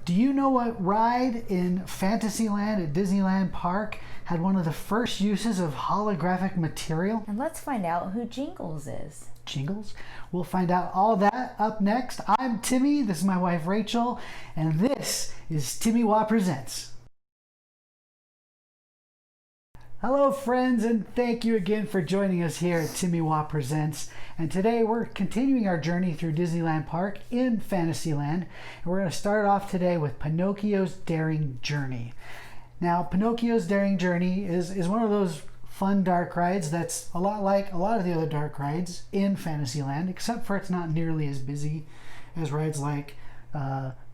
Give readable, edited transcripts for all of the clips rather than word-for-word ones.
Do you know what ride in Fantasyland at Disneyland Park had one of the first uses of holographic material? And let's find out who Jingles is. Jingles? We'll find out all that up next. I'm Timmy, this is my wife Rachel, and this is Timmy Wah Presents. Hello friends, and thank you again for joining us here at Timmy Wah Presents. And today we're continuing our journey through Disneyland Park in Fantasyland. And we're going to start off today with Pinocchio's Daring Journey. Now, Pinocchio's Daring Journey is one of those fun dark rides that's a lot like a lot of the other dark rides in Fantasyland, except for it's not nearly as busy as rides like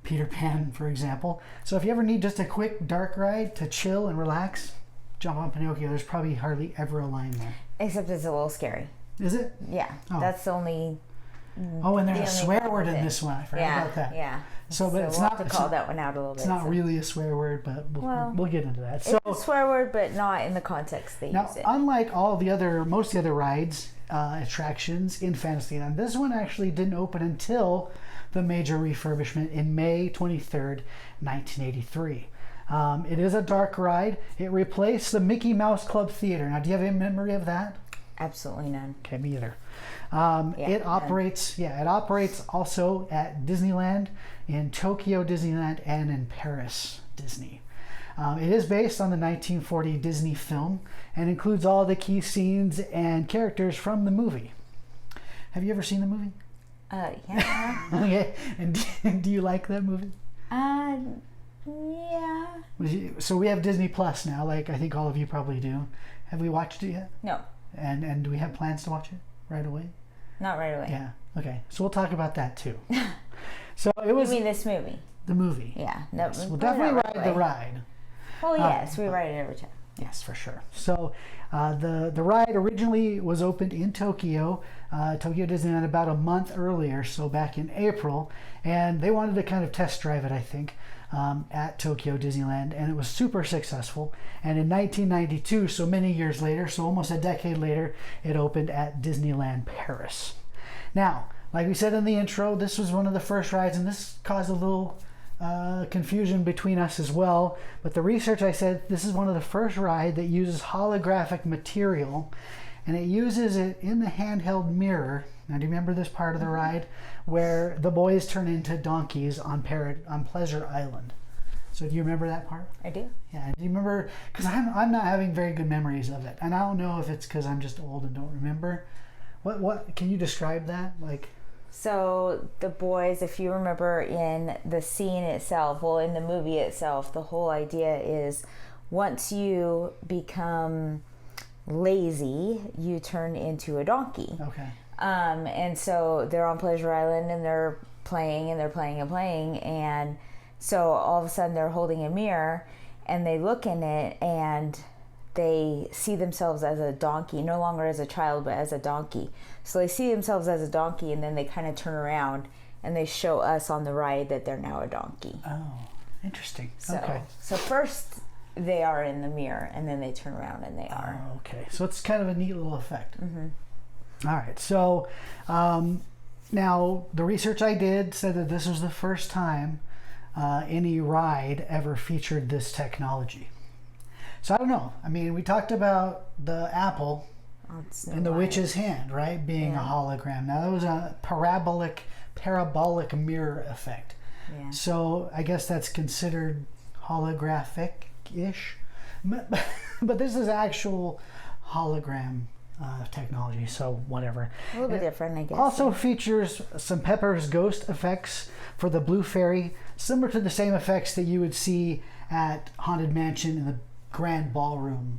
Peter Pan, for example. So if you ever need just a quick dark ride to chill and relax, jump on Pinocchio. There's probably hardly ever a line there. Except it's a little scary. Is it? Yeah, oh. That's the only... Oh, and there's a swear word in this one. I forgot about that. Yeah. So, but it's we'll not have to call that one out a little bit. It's not really a swear word, but we'll get into that. So it's a swear word, but not in the context they use it. Unlike most of the other rides, attractions in Fantasyland, this one actually didn't open until the major refurbishment in May 23rd, 1983. It is a dark ride. It replaced the Mickey Mouse Club Theater. Now, do you have any memory of that? Absolutely none. Okay, me either. It operates also at Disneyland, in Tokyo Disneyland, and in Paris Disney. It is based on the 1940 Disney film and includes all the key scenes and characters from the movie. Have you ever seen the movie? Yeah. Okay, and do you like that movie? Yeah. So we have Disney Plus now, like I think all of you probably do. Have we watched it yet? No. And do we have plans to watch it right away? Not right away. Yeah. Okay. So we'll talk about that too. So it was. You mean this movie? The movie. Yeah. No. Yes, we'll definitely ride the ride. Well, yes, we ride it every time. Yes, for sure. So the ride originally was opened in Tokyo, Tokyo Disneyland, about a month earlier, so back in April, and they wanted to kind of test drive it, I think, at Tokyo Disneyland, and it was super successful. And in 1992, so many years later, so almost a decade later, it opened at Disneyland Paris. Now, like we said in the intro, this was one of the first rides, and this caused a little confusion between us as well. But the research, I said, this is one of the first rides that uses holographic material, and it uses it in the handheld mirror. Now, do you remember this part of the ride where the boys turn into donkeys on Pleasure Island? So do you remember that part? I do. Yeah. Do you remember? Because I'm not having very good memories of it, and I don't know if it's because I'm just old and don't remember. What can you describe that like? So the boys, if you remember in the scene itself, well, in the movie itself, the whole idea is once you become lazy, you turn into a donkey. Okay. And so they're on Pleasure Island and they're playing and they're playing and playing. And so all of a sudden they're holding a mirror and they look in it and they see themselves as a donkey, no longer as a child, but as a donkey. So they see themselves as a donkey, and then they kind of turn around and they show us on the ride that they're now a donkey. Oh, interesting. So, okay. So first they are in the mirror, and then they turn around and they are. Oh, okay. So it's kind of a neat little effect. Mm-hmm. All right. So now the research I did said that this was the first time any ride ever featured this technology. So I don't know. I mean, we talked about the apple in the witch's hand, right? Being a hologram. Now that was a parabolic mirror effect. Yeah. So I guess that's considered holographic-ish. But this is actual hologram technology, so whatever. A little bit different, I guess. Also features some Pepper's Ghost effects for the Blue Fairy, similar to the same effects that you would see at Haunted Mansion in the Grand Ballroom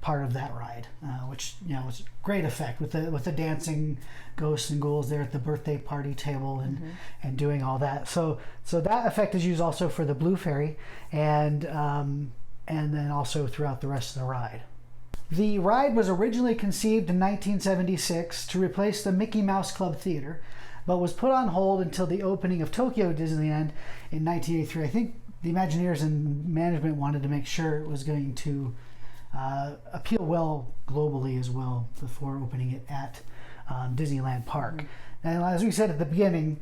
part of that ride, which was a great effect with the dancing ghosts and ghouls there at the birthday party table and doing all that. So that effect is used also for the Blue Fairy and then also throughout the rest of the ride. The ride was originally conceived in 1976 to replace the Mickey Mouse Club Theater, but was put on hold until the opening of Tokyo Disneyland in 1983. I think the Imagineers and management wanted to make sure it was going to appeal well globally as well before opening it at Disneyland Park. And as we said at the beginning,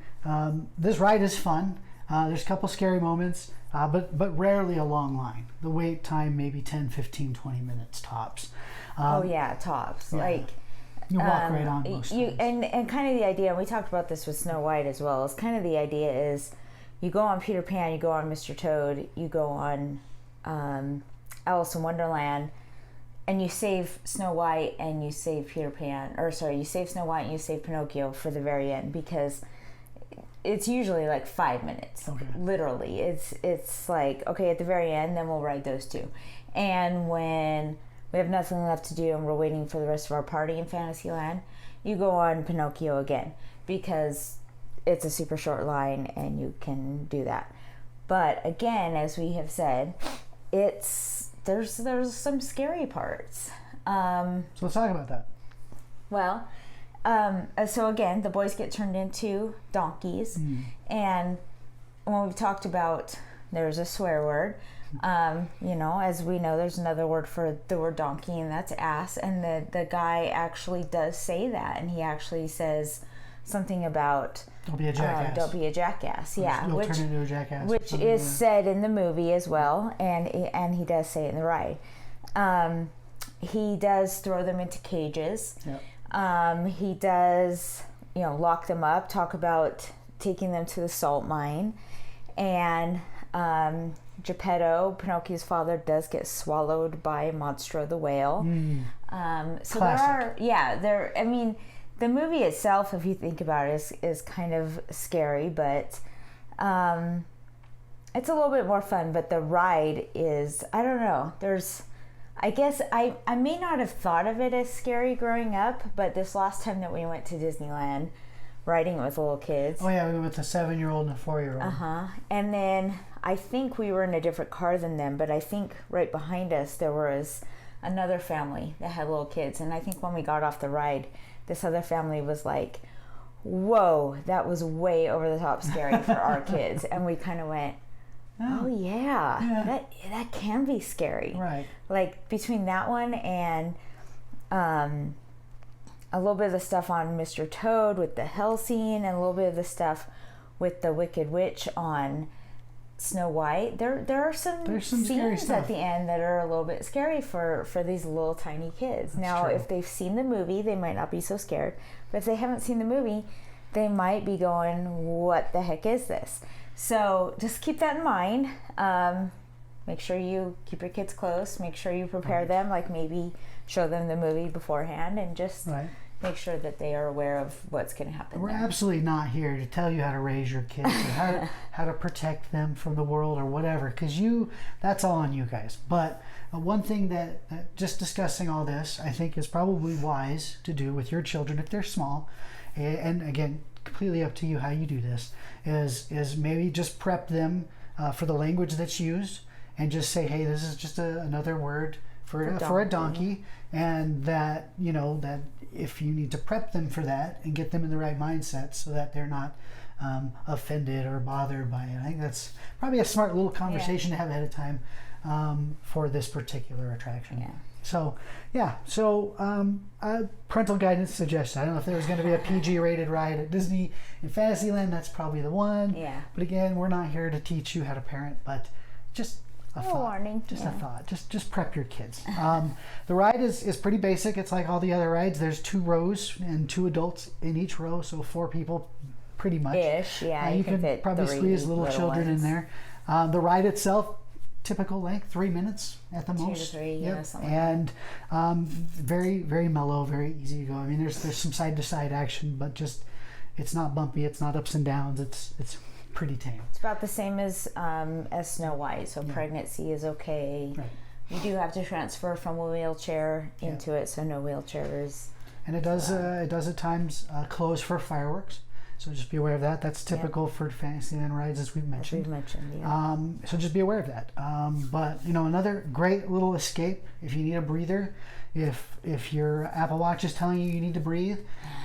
this ride is fun. There's a couple scary moments, but rarely a long line. The wait time maybe 10, 15, 20 minutes tops. Tops. Yeah. Like you walk right on most times. And kind of the idea, and we talked about this with Snow White as well, is kind of the idea is you go on Peter Pan, you go on Mr. Toad, you go on Alice in Wonderland, and you save Snow White and you save Peter Pan, you save Snow White and you save Pinocchio for the very end, because it's usually like 5 minutes. Okay. Literally. It's like, okay, at the very end, then we'll ride those two. And when we have nothing left to do and we're waiting for the rest of our party in Fantasyland, you go on Pinocchio again, because it's a super short line and you can do that. But again, as we have said, there's some scary parts. So let's talk about that. Well, so again, the boys get turned into donkeys, and when we've talked about, there's a swear word. As we know, there's another word for the word donkey, and that's ass. And the guy actually does say that, and he actually says something about don't be a jackass. Don't be a jackass. Yeah, You'll turn into a jackass. Which is said in the movie as well, and he does say it in the ride. He does throw them into cages. Yep. He does, lock them up. Talk about taking them to the salt mine, and Geppetto, Pinocchio's father, does get swallowed by Monstro the whale. So Classic. The movie itself, if you think about it, is kind of scary, but it's a little bit more fun. But the ride is, I don't know, I guess I may not have thought of it as scary growing up, but this last time that we went to Disneyland, riding with little kids. Oh yeah, we went with a 7-year-old and a 4-year-old. And then I think we were in a different car than them, but I think right behind us there was another family that had little kids. And I think when we got off the ride, this other family was like, whoa, that was way over the top scary for our kids. And we kind of went, oh yeah, that can be scary. Right. Like between that one and a little bit of the stuff on Mr. Toad with the hell scene, and a little bit of the stuff with the Wicked Witch on Snow White. There are some scenes at the end that are a little bit scary for these little tiny kids. That's now, true. if they've seen the movie, they might not be so scared. But if they haven't seen the movie, they might be going, what the heck is this? So just keep that in mind. Make sure you keep your kids close. Make sure you prepare them, like maybe show them the movie beforehand, and just make sure that they are aware of what's going to happen. We're absolutely not here to tell you how to raise your kids or how to protect them from the world or whatever, because that's all on you guys. But one thing that just discussing all this, I think, is probably wise to do with your children if they're small, and again, completely up to you how you do this, is maybe just prep them for the language that's used, and just say, hey, this is just another word for a donkey, and that that if you need to prep them for that and get them in the right mindset so that they're not offended or bothered by it. I think that's probably a smart little conversation to have ahead of time for this particular attraction. Parental guidance suggestion. I don't know if there was going to be a PG rated ride at Disney in Fantasyland. That's probably the one. But again, we're not here to teach you how to parent, but just a thought. Just prep your kids. The ride is pretty basic. It's like all the other rides. There's 2 rows and 2 adults in each row, so 4 people pretty much. You can fit probably squeeze little children in there. The ride itself, typical length, 3 minutes at the most. 2 to 3, something. And very, very mellow, very easy to go. I mean, there's some side to side action, but just it's not bumpy. It's not ups and downs. It's pretty tame. It's about the same as Snow White, so pregnancy is okay. Right. You do have to transfer from a wheelchair into it, so no wheelchairs. And it does at times close for fireworks, so just be aware of that. That's typical for Fantasyland rides, as we've mentioned. So just be aware of that. But another great little escape if you need a breather. If your Apple Watch is telling you need to breathe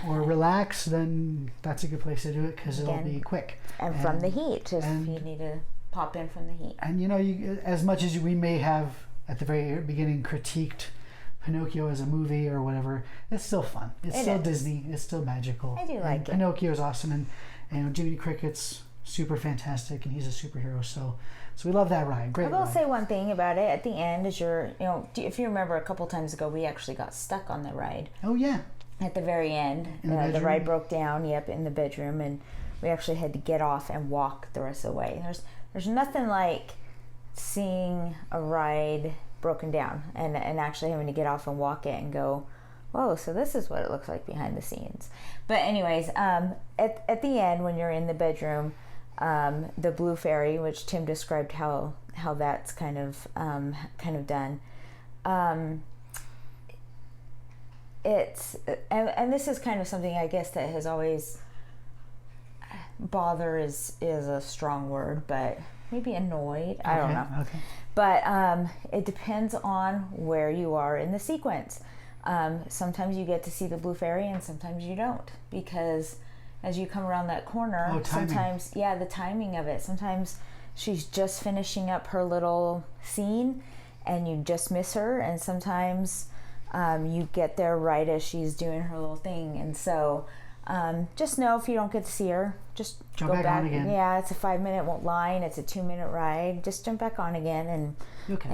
or relax, then that's a good place to do it, because it'll be quick. And from the heat, if you need to pop in from the heat. And you, as much as we may have at the very beginning critiqued Pinocchio as a movie or whatever, it's still fun. It's still Disney. It's still magical. I do like it. Pinocchio is awesome, and Jiminy Cricket's super fantastic, and he's a superhero. So we love that ride. Great I will ride. say one thing about it. At the end, as if you remember a couple times ago, we actually got stuck on the ride. Oh yeah. At the very end, the ride broke down. Yep, in the bedroom, and we actually had to get off and walk the rest of the way. There's nothing like seeing a ride broken down and actually having to get off and walk it and go, whoa, so this is what it looks like behind the scenes. But anyways, at the end, when you're in the bedroom, the blue fairy, which Tim described how that's kind of done. It's and this is kind of something I guess that has always bother is a strong word, but maybe annoyed. I don't know. Okay. But it depends on where you are in the sequence. Sometimes you get to see the blue fairy and sometimes you don't, because as you come around that corner, sometimes the timing of it, sometimes she's just finishing up her little scene and you just miss her, and sometimes you get there right as she's doing her little thing. And so just know if you don't get to see her, just jump go back on again. Yeah, it's a 5-minute line, it's a 2-minute ride, just jump back on again and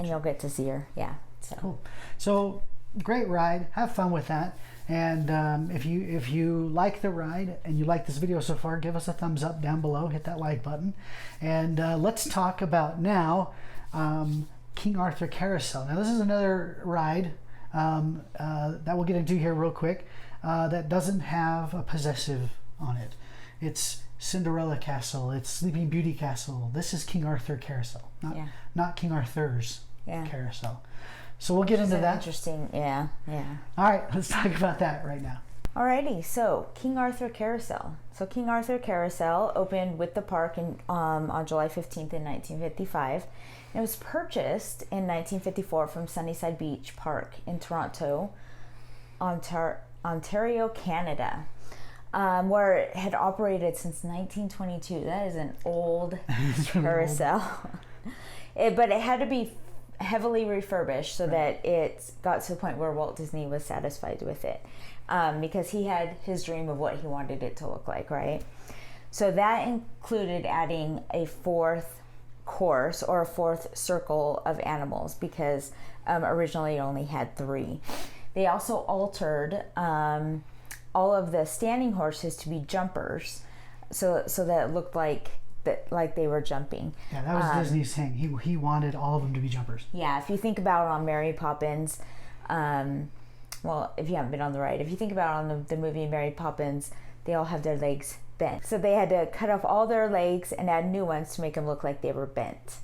you'll get to see her. Yeah. So cool. So great ride, have fun with that. And if you like the ride and you like this video so far, give us a thumbs up down below, hit that like button. And let's talk about now King Arthur Carousel. Now this is another ride that we'll get into here real quick that doesn't have a possessive on it. It's Cinderella Castle, it's Sleeping Beauty Castle. This is King Arthur Carousel, not King Arthur's Carousel. So we'll get into that. Interesting, yeah. All right, let's talk about that right now. Alrighty, so King Arthur Carousel. So King Arthur Carousel opened with the park on July 15th in 1955. It was purchased in 1954 from Sunnyside Beach Park in Toronto, Ontario, Canada, where it had operated since 1922. That is an old carousel. But it had to be heavily refurbished so that it got to the point where Walt Disney was satisfied with it, because he had his dream of what he wanted it to look like, right? So that included adding a fourth course or a fourth circle of animals, because originally it only had 3. They also altered all of the standing horses to be jumpers, so that it looked like they were jumping. Yeah, that was Disney's thing. He wanted all of them to be jumpers. Yeah, if you think about it on Mary Poppins, well, if you haven't been on the ride, if you think about it on the movie Mary Poppins, they all have their legs bent. So they had to cut off all their legs and add new ones to make them look like they were bent.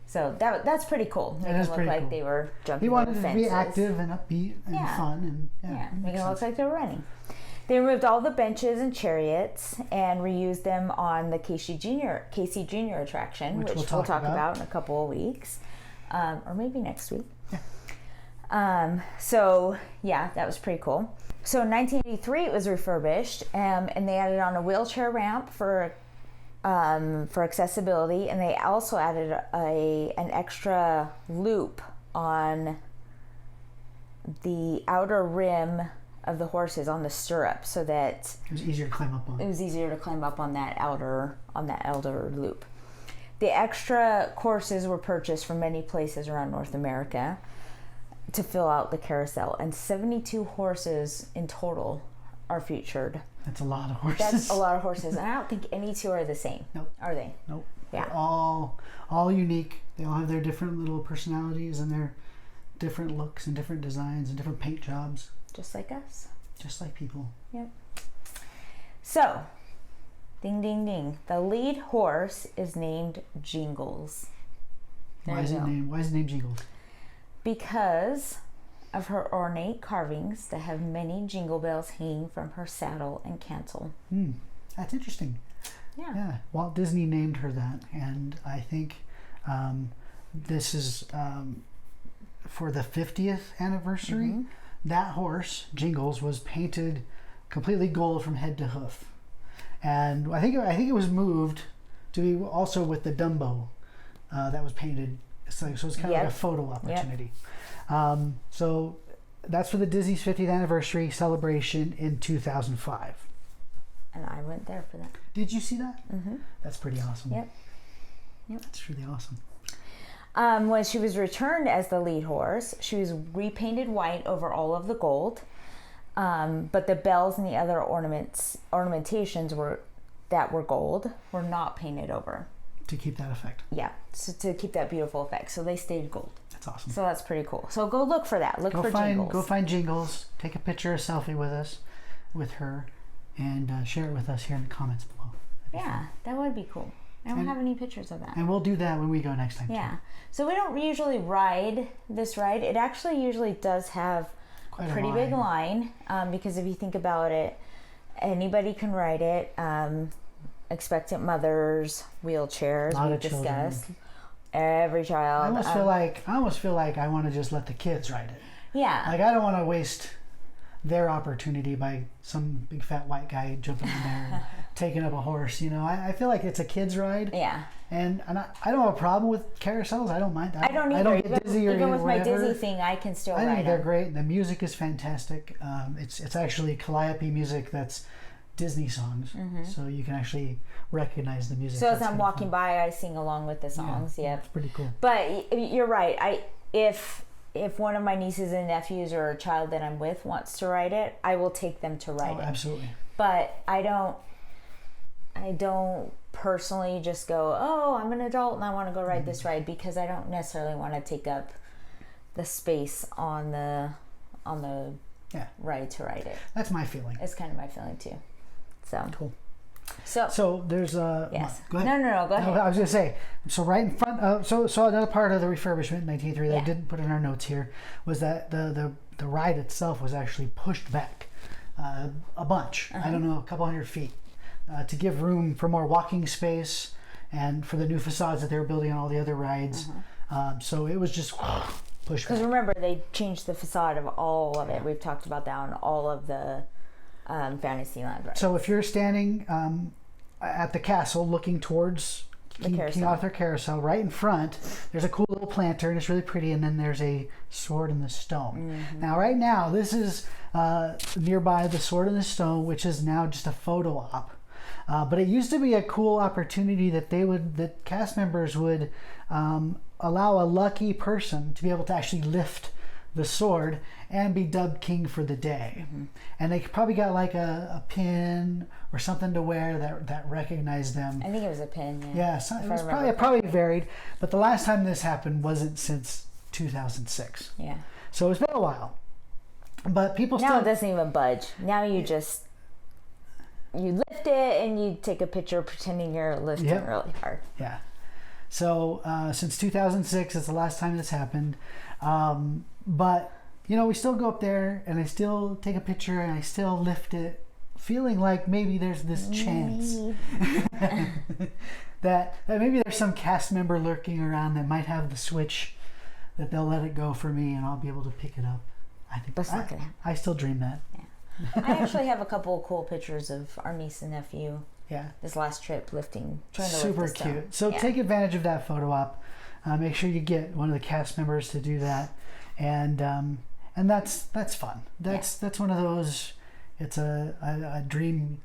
So that's pretty cool. Make them look like they were jumping. He wanted over it to be fences. active and upbeat and fun, and make them look like they were running. They removed all the benches and chariots and reused them on the Casey Jr. attraction, which we'll talk about in a couple of weeks, or maybe next week. Yeah. So yeah, that was pretty cool. So in 1983 it was refurbished, and they added on a wheelchair ramp for accessibility, and they also added an extra loop on the outer rim of the horses on the stirrup, so that it was easier to climb up on. It was easier to climb up on that outer loop. The extra courses were purchased from many places around North America to fill out the carousel, and 72 horses in total are featured. That's a lot of horses. That's a lot of horses, and I don't think any two are the same. Nope. Are they? Nope. Yeah. They're all unique. They all have their different little personalities and their different looks and different designs and different paint jobs. Just like us. Just like people. Yep. So, ding, ding, ding. The lead horse is named Jingles. Why is it named Jingles? Because of her ornate carvings that have many jingle bells hanging from her saddle and cantle. That's interesting. Yeah. Walt Disney named her that, and I think this is for the 50th anniversary. Mm-hmm. That horse, Jingles, was painted completely gold from head to hoof, and I think it was moved to be also with the Dumbo that was painted. So it's kind of like a photo opportunity. So that's for the Disney's 50th anniversary celebration in 2005. and I went there for that. Did you see that? Mm-hmm. That's pretty awesome. Yep. That's really awesome. When she was returned as the lead horse, she was repainted white over all of the gold, but the bells and the other ornamentations that were gold were not painted over. To keep that effect. Yeah, so to keep that beautiful effect. So they stayed gold. That's awesome. So that's pretty cool. So go look for that. Look for Jingles. Go find Jingles. Take a picture, a selfie with her, and share it with us here in the comments below. Yeah, that would be cool. I don't have any pictures of that. And we'll do that when we go next time. Yeah. Too. So we don't usually ride this ride. It actually usually does have a pretty big line, because if you think about it, anybody can ride it. Expectant mothers, wheelchairs, we've discussed. Every child. I almost feel like I want to just let the kids ride it. Yeah. Like I don't want to waste their opportunity by some big fat white guy jumping in there and taking up a horse. You know, I feel like it's a kid's ride. Yeah. And I don't have a problem with carousels. I don't mind. I don't either. I don't get dizzy or even with my whatever. dizzy thing, I can still ride I think they're them. great. The music is fantastic. It's actually calliope music that's Disney songs, so you can actually recognize the music. So as I'm walking by, I sing along with the songs. Yeah, it's pretty cool. But you're right. If one of my nieces and nephews or a child that I'm with wants to ride it, I will take them to ride it. Absolutely. But I don't personally just go, oh, I'm an adult and I want to go ride this ride, because I don't necessarily want to take up the space on the ride to ride it. That's my feeling. It's kind of my feeling too. So cool. So there's yes. Go ahead. No, go ahead. I was gonna say, so right in front. So another part of the refurbishment in 1983 that I didn't put in our notes here was that the ride itself was actually pushed back a bunch. I don't know, a couple hundred feet, to give room for more walking space and for the new facades that they were building on all the other rides. So it was just pushed back. Because remember, they changed the facade of all of it. We've talked about that on all of the Fantasyland rides. So if you're standing at the castle looking towards King Arthur Carousel, right in front, there's a cool little planter and it's really pretty, and then there's a sword in the stone. Now right now this is nearby the sword in the stone, which is now just a photo op. But it used to be a cool opportunity that cast members would allow a lucky person to be able to actually lift the sword and be dubbed king for the day. And they probably got like a pin or something to wear that recognized them. I think it was a pin. Yeah, so it was probably varied, but the last time this happened wasn't since 2006. Yeah. So it's been a while. But people now still... it doesn't even budge. Now you just lift it and you take a picture pretending you're lifting really hard. Yeah. So since 2006 is the last time this happened. But you know, we still go up there and I still take a picture and I still lift it, feeling like maybe there's this chance that maybe there's some cast member lurking around that might have the switch, that they'll let it go for me and I'll be able to pick it up. I think that's not gonna happen. I still dream that. Yeah. I actually have a couple of cool pictures of our niece and nephew. Yeah. This last trip trying to super lift the stone. cute. So take advantage of that photo op. Make sure you get one of the cast members to do that, and that's fun. That's one of those. It's a dream.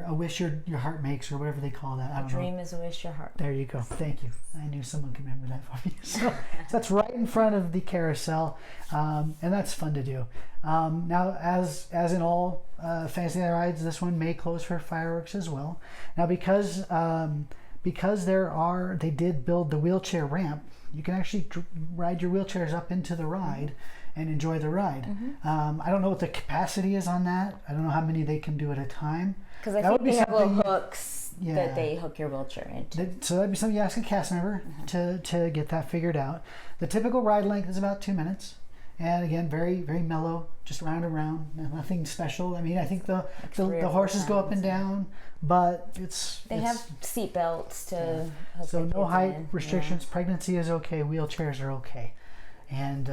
A wish your heart makes, or whatever they call that. I don't know. A dream is a wish your heart makes. There you go. Thank you. I knew someone could remember that for me. So that's right in front of the carousel, and that's fun to do. Now, as in all Fantasyland rides, this one may close for fireworks as well. Now, because they did build the wheelchair ramp, you can actually ride your wheelchairs up into the ride and enjoy the ride. I don't know what the capacity is on that. I don't know how many they can do at a time. Because I think they have little hooks that they hook your wheelchair into. So that'd be something you ask a cast member to get that figured out. The typical ride length is about 2 minutes. And again, very, very mellow, just round and round, nothing special. I mean, I think the horses go up and down, but they have seat belts to help. So no height restrictions. Pregnancy is okay. Wheelchairs are okay, and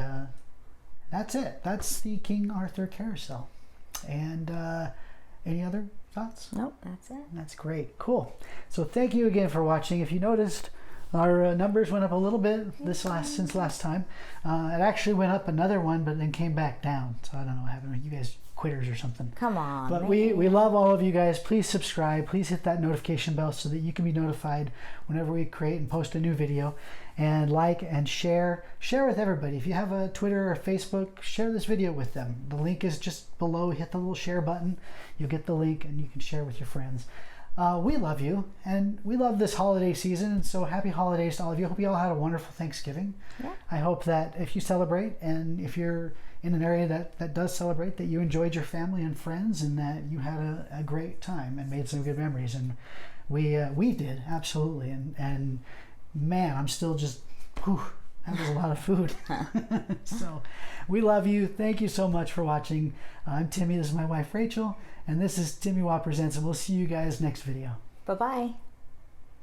that's it. That's the King Arthur Carousel. And any other thoughts? Nope, that's it. That's great. Cool. So thank you again for watching. If you noticed Our numbers went up a little bit since last time. It actually went up another one, but then came back down. So I don't know, having you guys quitters or something. Come on. But we love all of you guys. Please subscribe. Please hit that notification bell so that you can be notified whenever we create and post a new video. And like and share with everybody. If you have a Twitter or Facebook, share this video with them. The link is just below. Hit the little share button. You'll get the link and you can share with your friends. We love you, and we love this holiday season, and so happy holidays to all of you. I hope you all had a wonderful Thanksgiving. Yeah. I hope that if you celebrate, and if you're in an area that does celebrate, that you enjoyed your family and friends, and that you had a great time and made some good memories. And we did, absolutely. And man, I'm still just, whew, that was a lot of food. So we love you. Thank you so much for watching. I'm Timmy. This is my wife, Rachel. And this is Timmy Watt Presents, and we'll see you guys next video. Bye-bye.